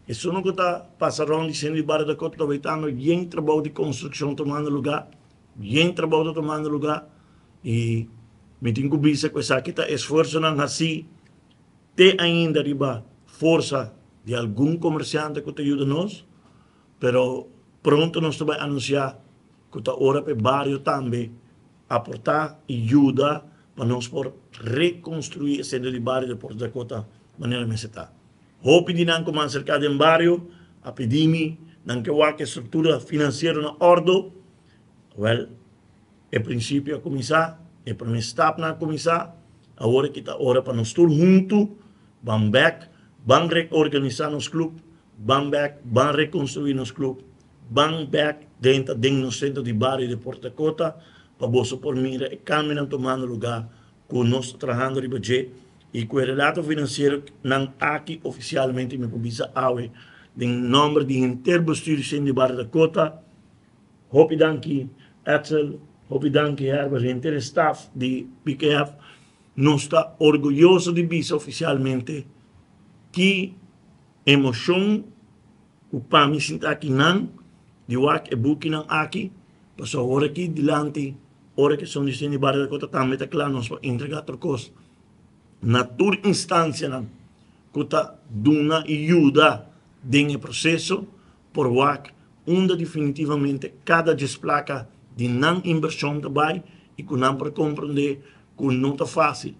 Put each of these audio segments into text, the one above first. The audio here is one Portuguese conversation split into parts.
Isso não está passando dizendo de Barra da Cota, aproveitando bem trabalho de construção tomando lugar, bem trabalho tomando lugar, e me tenho que dizer que essa está esforço não assim, tem ainda riba força de algum comerciante que te ajuda nós, pero pronto nós vamos anunciar que está hora para o barrio também aportar e ajuda para nós por reconstruir o centro de barrio de Porto da Cota de maneira mais está. Hope de não como cercado em barrio, a pedir-me, não que a estrutura financeira na ordem, well, é princípio a começar, é para mim stop na começar, agora que está hora para nós todos juntos, vamos back, vamos reorganizar nos clubes, vamos back, vamos reconstruir nos clubes, vamos back dentro do centro de barrio de Porto da Cota, para você por mira e caminhar tomando lugar com nós trabalhando de budget e com o relato financeiro não aqui oficialmente me publica awe de número de interbestuur de Barra da Cota. Hope danki Etzel, hope danki Herbert, o inteiro staff de PKF não está orgulhoso de bisa oficialmente que emoção o PAMI sinta aqui não de wak e buki não aqui passou hora aqui dilante hora que são de Barra da Cota também está claro nós vamos entregar trocos na tua instância não que está dando ajuda nesse processo por wak onde definitivamente cada desplaca de não inversão também e que não para compreender que não está fácil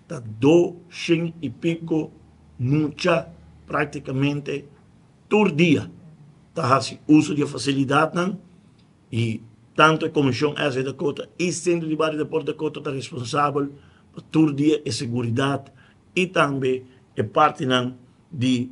está 200 e pico muita praticamente todo dia está fazendo uso de facilidade não e tanto a Comissão S da Cota e Centro de Barrio de Porto da Cota está responsável por todo dia a segurança e também a parte não de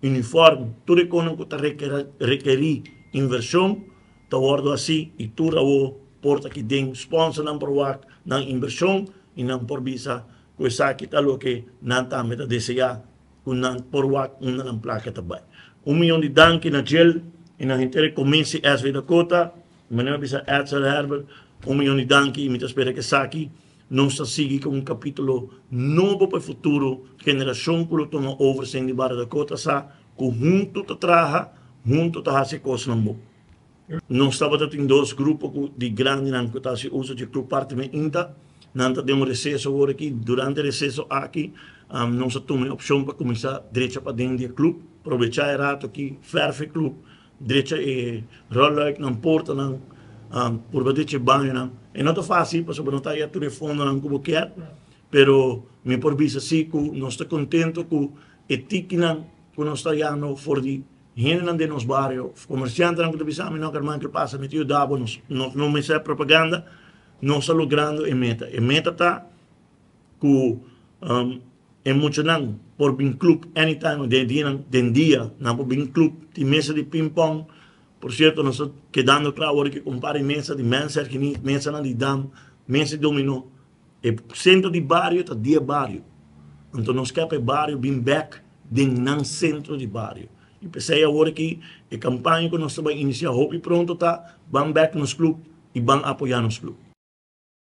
uniforme tudo econômico está requerir inversão está ordo assim e tudo o porta que tem sponsor não por wak não inversão e não por visa coisa que está lo que não também está desejar não por wak não placa também milhão de danke na gel e na inteira comissão SV da Cota meneer bisa Etzel Herbert milhão de danke e me espera que aqui não está seguindo com capítulo novo para o futuro geração que toma over sem de Barra da Cota sa junto te traga junto te hace coisa não não estava em dois grupos de grande não que está se usa de clube parte me ainda não temos recesso agora aqui durante o recesso aqui não se toma opção para começar direita para dentro do clube aproveitar o rato aqui ferve clube direita e rola não porta não por bater banho não e não é fácil porque não está aí a telefone não como quer pero me por visa sim que não está contente com etica não que não está já no for de gente de nos barrios comerciantes não que bisa não quer mais que passa metido dabo não me sei propaganda não está logrando a meta está que é muito não por bem clube anytime de dia não por bem clube de mesa de ping pong por certo nós estamos quedando claro que compare mesa de mensa que mesa de dam mesa de dominó e centro de barrio está dia barrio então nós queremos barrio bem back de não centro de barrio e pensei agora que a campanha que nós estamos iniciando hope pronto está vamos back nos clubes e vamos apoiar nos clubes